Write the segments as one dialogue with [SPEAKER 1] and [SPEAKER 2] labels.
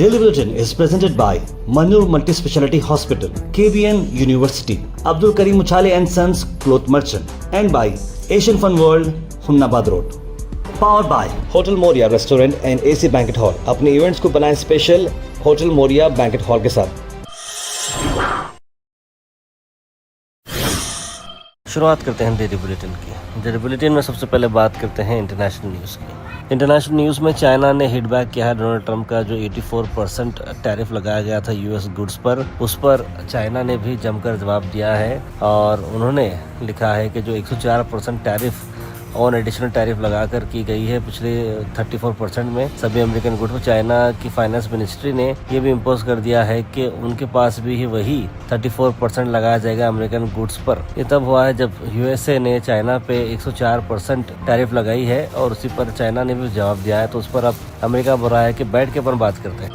[SPEAKER 1] Daily Bulletin is presented by Manur Multi-Speciality Hospital, KBN University, Abdul Karim Uchale and Sons Cloth Merchant, and by Asian Fun World, Hunnabad Road. Powered by Hotel Moria Restaurant and AC Banquet Hall. अपने events को बनाएं special hotel Moriya banquet hall के साथ।
[SPEAKER 2] शुरुआत करते हैं daily bulletin की। Daily bulletin में सबसे पहले बात करते हैं इंटरनेशनल न्यूज़ की। इंटरनेशनल न्यूज़ में चाइना ने हिट बैक किया है डोनाल्ड ट्रंप का जो 84% टैरिफ लगाया गया था यूएस गुड्स पर, उस पर चाइना ने भी जमकर जवाब दिया है और उन्होंने लिखा है कि जो 104% टैरिफ ऑन एडिशनल टैरिफ लगाकर की गई है पिछले 34% में सभी अमेरिकन गुड्स पर, चाइना की फाइनेंस मिनिस्ट्री ने ये भी इम्पोज कर दिया है कि उनके पास भी वही 34% लगाया जाएगा अमेरिकन गुड्स पर। ये तब हुआ है जब यूएसए ने चाइना पे 104% टैरिफ लगाई है और उसी पर चाइना ने भी जवाब दिया है। तो उस पर अब अमेरिका बोल रहा है कि बैठ के अपन बात करते हैं।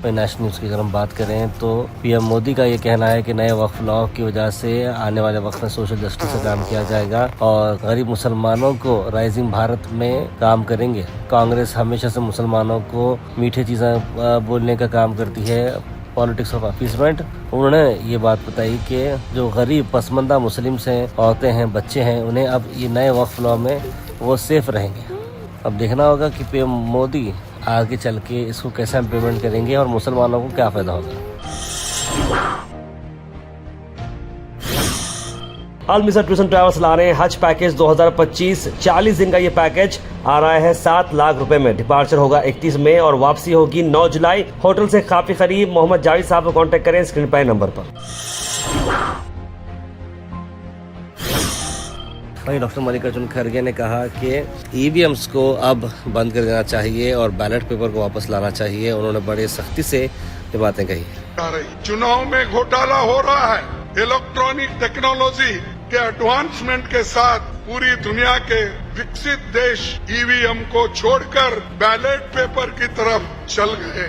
[SPEAKER 2] नेशनल न्यूज़ की अगर हम बात करें तो पीएम मोदी का ये कहना है कि नए वक्फ लॉ की वजह से आने वाले वक्त में सोशल जस्टिस से काम किया जाएगा और गरीब मुसलमानों को राइजिंग भारत में काम करेंगे। कांग्रेस हमेशा से मुसलमानों को मीठी चीज़ें बोलने का काम करती है, पॉलिटिक्स ऑफ अपीसमेंट। उन्होंने ये बात बताई कि जो गरीब पसमंदा मुस्लिम्स हैं, औरतें हैं, बच्चे हैं, उन्हें अब ये नए वक्फ लॉ में वो सेफ रहेंगे। अब देखना होगा कि पीएम मोदी आगे चल के इसको कैसे इम्प्लीमेंट करेंगे और मुसलमानों को क्या फायदा होगा।
[SPEAKER 1] अल मिसर टूरिज्म ट्रैवल्स ला रहे हैं हज पैकेज 2025। 40 दिन का ये पैकेज आ रहा है 7 लाख रुपए में। डिपार्चर होगा 31 मई और वापसी होगी 9 जुलाई। होटल से काफी करीब। मोहम्मद जावेद साहब को कांटेक्ट करें स्क्रीन पर नंबर पर।
[SPEAKER 2] वहीं डॉक्टर मल्लिकार्जुन खड़गे ने कहा कि ईवीएम्स को अब बंद कर देना चाहिए और बैलेट पेपर को वापस लाना चाहिए। उन्होंने बड़े सख्ती से ये बातें कही।
[SPEAKER 3] चुनाव में घोटाला हो रहा है। इलेक्ट्रॉनिक टेक्नोलॉजी के एडवांसमेंट के साथ पूरी दुनिया के विकसित देश ईवीएम को छोड़कर बैलेट पेपर की तरफ चल गए।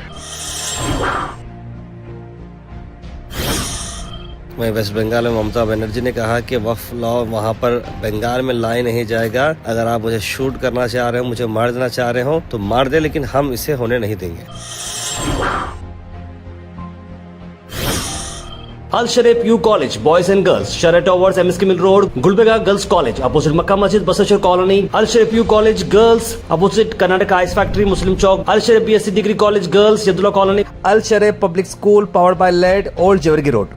[SPEAKER 2] वहीं वेस्ट बंगाल में ममता बनर्जी ने कहा कि वक्फ लॉ वहां पर बंगाल में लाया नहीं जाएगा। अगर आप मुझे शूट करना चाह रहे हो, मुझे मार देना चाह रहे हो तो मार दे, लेकिन हम इसे होने नहीं देंगे।
[SPEAKER 1] Al Sharif PU college boys and girls, शरट towers, MSK mill road, Gulbarga girls college opposite Makka Masjid, Basaveshwar colony. Al Sharif PU college girls opposite Karnataka ice factory, Muslim Chowk. Al Sharif BSc degree college girls, Yadulla colony.
[SPEAKER 4] Al Sharif public school powered by LED, old Jewargi road.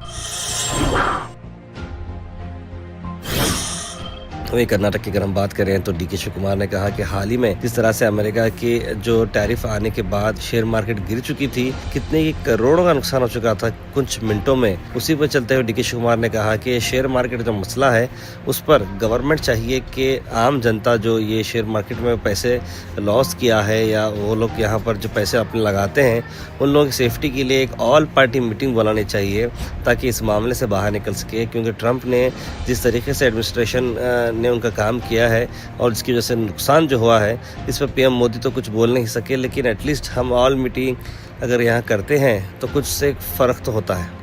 [SPEAKER 2] वही कर्नाटक की अगर हम बात करें तो DK Shiv Kumar ने कहा कि हाल ही में जिस तरह से अमेरिका के जो टैरिफ आने के बाद शेयर मार्केट गिर चुकी थी, कितने करोड़ों का नुकसान हो चुका था कुछ मिनटों में, उसी पर चलते हुए डीके शिव कुमार ने कहा कि शेयर मार्केट जो मसला है उस पर गवर्नमेंट चाहिए कि आम जनता जो ये शेयर मार्केट में पैसे लॉस किया है या वो लोग यहाँ पर जो पैसे अपने लगाते हैं उन लोगों की सेफ्टी के लिए एक ऑल पार्टी मीटिंग बुलानी चाहिए ताकि इस मामले से बाहर निकल सके। क्योंकि ट्रंप ने जिस तरीके से एडमिनिस्ट्रेशन ने उनका काम किया है और इसकी वजह से नुकसान जो हुआ है इस पर पीएम मोदी तो कुछ बोल नहीं सके, लेकिन एटलीस्ट हम ऑल मीटिंग अगर यहाँ करते हैं तो कुछ से फर्क तो होता है।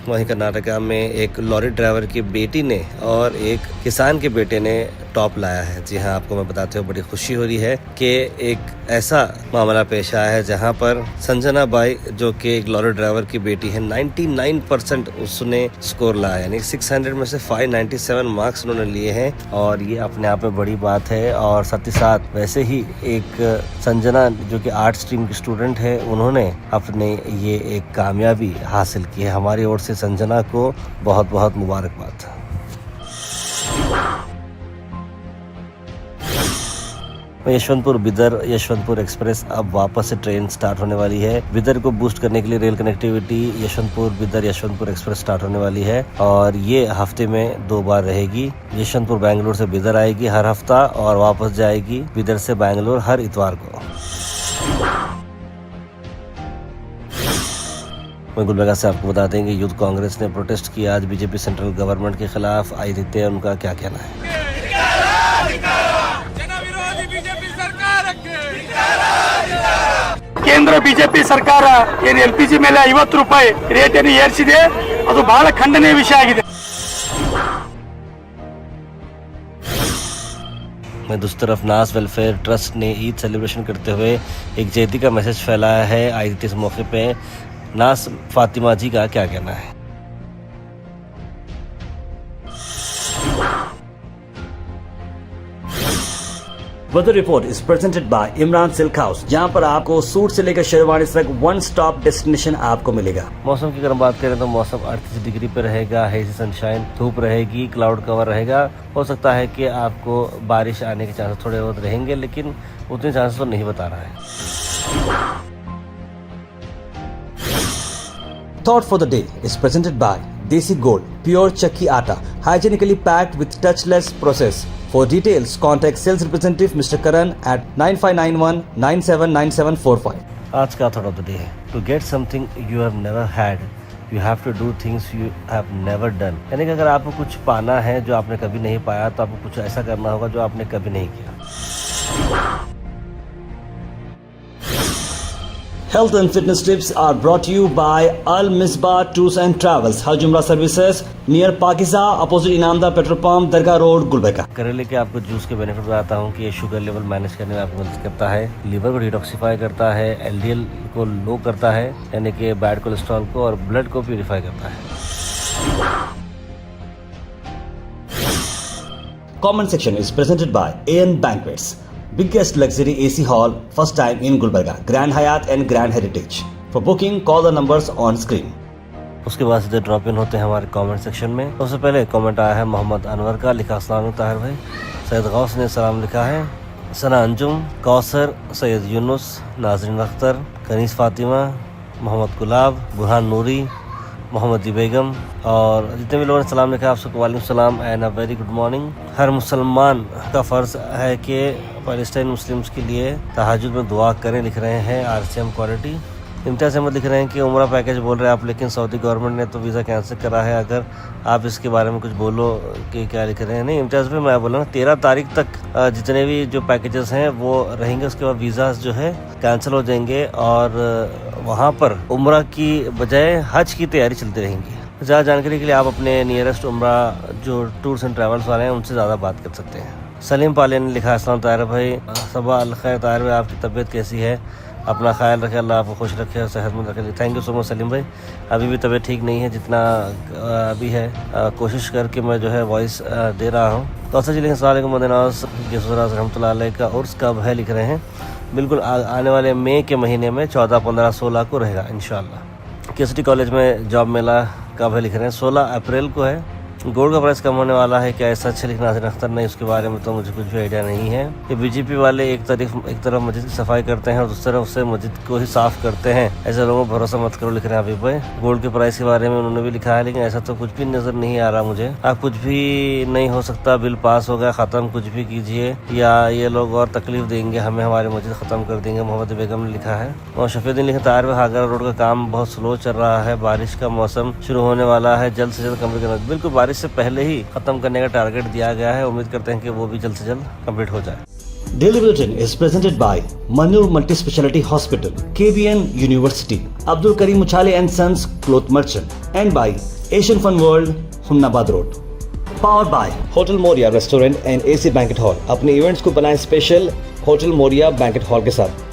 [SPEAKER 2] वहीं कर्नाटका में एक लॉरी ड्राइवर की बेटी ने और एक किसान के बेटे ने टॉप लाया है। जी हाँ, आपको मैं बताते हुए बड़ी खुशी हो रही है कि एक ऐसा मामला पेश आया है जहां पर संजना बाई जो कि एक लॉरी ड्राइवर की बेटी है 99% उसने स्कोर लाया, यानी 600 में से 597 मार्क्स उन्होंने लिए हैं और ये अपने आप में बड़ी बात है। और साथ ही साथ वैसे ही एक संजना जो कि आर्ट स्ट्रीम की स्टूडेंट है, उन्होंने अपने ये एक कामयाबी हासिल की है। हमारी ओर से संजना को बहुत बहुत मुबारकबाद। यशवंतपुर बिदर यशवंतपुर एक्सप्रेस अब वापस से ट्रेन स्टार्ट होने वाली है। बिदर को बूस्ट करने के लिए rail connectivity Yeshwantpur Bidar Yeshwantpur express start होने वाली है और ये हफ्ते में 2 बार रहेगी। यशवंतपुर बैंगलोर से बिदर आएगी हर हफ्ता और वापस जाएगी बिदर से बैंगलोर हर इतवार को। गुलबर्गा से आपको बता देंगे यूथ कांग्रेस ने प्रोटेस्ट किया आज बीजेपी सेंट्रल गवर्नमेंट के खिलाफ। आई देखते हैं उनका क्या कहना है।
[SPEAKER 5] ಕೇಂದ್ರ ಬಿಜೆಪಿ ಸರ್ಕಾರ ಏನು LPG ಮೇಲೆ 50 ರೂಪಾಯಿ ರೇಟ್ ಏನು ಏರಿಸಿದೆ, ಅದು ಬಹಳ ಖಂಡನೀಯ ವಿಷಯ ಆಗಿದೆ।
[SPEAKER 2] मैं दूसरी तरफ नास वेलफेयर ट्रस्ट ने ईद सेलिब्रेशन करते हुए एक जयंती का मैसेज फैलाया है। आज इस मौके पे नास फातिमा जी का क्या कहना है।
[SPEAKER 1] Weather report is presented by Imran silk house, जहां पर आपको सूट से लेकर शेरवानी तक वन स्टॉप डेस्टिनेशन आपको मिलेगा।
[SPEAKER 2] मौसम की अगर हम बात करें तो मौसम 38 डिग्री पे रहेगा, हेज़ी सनशाइन, धूप रहेगी, क्लाउड कवर रहेगा। हो सकता है कि आपको बारिश आने के चांसेस थोड़े बहुत रहेंगे, लेकिन उतने चांसेस तो नहीं बता रहा है।
[SPEAKER 1] Thought for the day is presented by Desi Gold, pure chakki atta, hygienically packed with touchless process. For details, contact sales representative Mr. Karan at 9591 979745.
[SPEAKER 2] आज का थॉट ऑफ द डे है to get something you have never had you have to do things you have never done. यानी कि अगर आपको कुछ पाना है जो आपने कभी नहीं पाया, तो आपको कुछ ऐसा करना होगा जो आपने कभी नहीं किया।
[SPEAKER 1] Health and fitness tips are brought to you by Al Misbah Tours and Travels, Hajj Umrah Services, near Pakiza, opposite Inamda Petrol Pump, Dargah Road, Gulbarga.
[SPEAKER 2] करेले के आपको जूस के बेनिफिट बताता हूँ कि ये शुगर लेवल मैनेज करने में आपको मदद करता है, लीवर को डिटॉक्सिफाई करता है, LDL को लो करता है यानी कि बैड कोलेस्ट्रॉल को, और ब्लड को प्यूरिफाई करता है।
[SPEAKER 1] Comment section is presented by AN Banquets, biggest luxury AC hall, first time in Gulbarga, Grand Hyatt and Grand Heritage. For booking, call the numbers on screen.
[SPEAKER 2] उसके बाद सीधे drop in होते हैं हमारे comment section में। सबसे पहले comment आया है मोहम्मद अनवर का, लिखा अस्सलाम ताहिर भाई। सैयद गौस ने सलाम लिखा है। सना अंजुम, कौसर, सैयद यूनुस, नाजरीन अख्तर, कनीस फातिमा, मोहम्मद गुलाब, बुरहान नूरी, मोहम्मदी बेगम और जितने भी लोगों ने सलाम लिखा, आप सबको वालेकुम सलाम and a very good morning. हर मुसलमान का फ़र्ज़ है कि पैलेस्टाइन मुस्लिम्स के लिए तहज्जुद में दुआ करें, लिख रहे हैं RCM क्वालिटी। इम्तियाज़ अहमद लिख रहे हैं कि उम्रा पैकेज बोल रहे हैं आप, लेकिन सऊदी गवर्नमेंट ने तो वीज़ा कैंसिल करा है, अगर आप इसके बारे में कुछ बोलो कि क्या लिख रहे हैं। नहीं इम्तियाज़ भाई, मैं बोला ना 13 तारीख तक जितने भी जो पैकेजेस हैं वो रहेंगे, उसके बाद वीज़ाज जो है कैंसिल हो जाएंगे और वहाँ पर उम्रा की बजाय हज की तैयारी चलती रहेंगी। ज़्यादा जानकारी के लिए आप अपने नियरेस्ट उम्रा जो टूर्स एंड ट्रैवल्स वाले हैं उनसे ज़्यादा बात कर सकते हैं। सलीम पाले ने लिखा, अस्सलाम ताहिर भाई, सबा अल खैर ताहिर भाई, आपकी तबीयत कैसी है? अपना ख्याल रखें, अल्लाह आपको खुश रखे और सेहतमंद रखे। Thank you so much Salim भाई। अभी भी तबीयत ठीक नहीं है जितना अभी है, कोशिश करके मैं जो है वॉइस दे रहा हूँ। तो अच्छा चलिए, अस्सलाम वालेकुम मदनास रहमतुल्लाह अलैह का उर्स कब है लिख रहे हैं। बिल्कुल आने वाले मई के महीने में 14, 15, 16 को रहेगा इंशाअल्लाह। KCT कॉलेज में जॉब मेला कब है लिख रहे हैं, 16 अप्रैल को है। गोल्ड का प्राइस कम होने वाला है, क्या ऐसा अच्छा लिखना नाज़रीन अख्तर नहीं, उसके बारे में तो मुझे कुछ भी आइडिया नहीं है। ये BJP वाले एक तरफ मस्जिद की सफाई करते हैं और दूसरी तरफ उससे मस्जिद को ही साफ करते हैं, ऐसे लोगों को भरोसा मत करो लिख रहे हैं अभी भाई। गोल्ड के प्राइस के बारे में उन्होंने भी लिखा है, लेकिन ऐसा तो कुछ भी नज़र नहीं आ रहा मुझे। आप कुछ भी नहीं हो सकता, बिल पास हो गया ख़त्म, कुछ भी कीजिए या ये लोग और तकलीफ देंगे हमें, हमारी मस्जिद ख़त्म कर देंगे। मोहम्मद बेगम ने लिखा है। और शफीउद्दीन लिखा, ताहिर भाई हागरा रोड का काम बहुत स्लो चल रहा है, बारिश का मौसम शुरू होने वाला है, जल्द से जल्द कम्प्लीट करना। बिल्कुल बारिश से पहले ही खत्म करने का टारगेट दिया गया है, उम्मीद करते हैं कि वो भी जल्द से जल्द कंप्लीट हो जाए।
[SPEAKER 1] Daily Bulletin is presented by Manur Multi-Speciality Hospital, KBN University, Abdul Karim Muchale and Sons Cloth Merchant, and by Asian Fun World, Hunnabad Road. Powered by Hotel Moria Restaurant and AC Banquet Hall. अपने events को बनाएं special hotel Moriya banquet hall के साथ।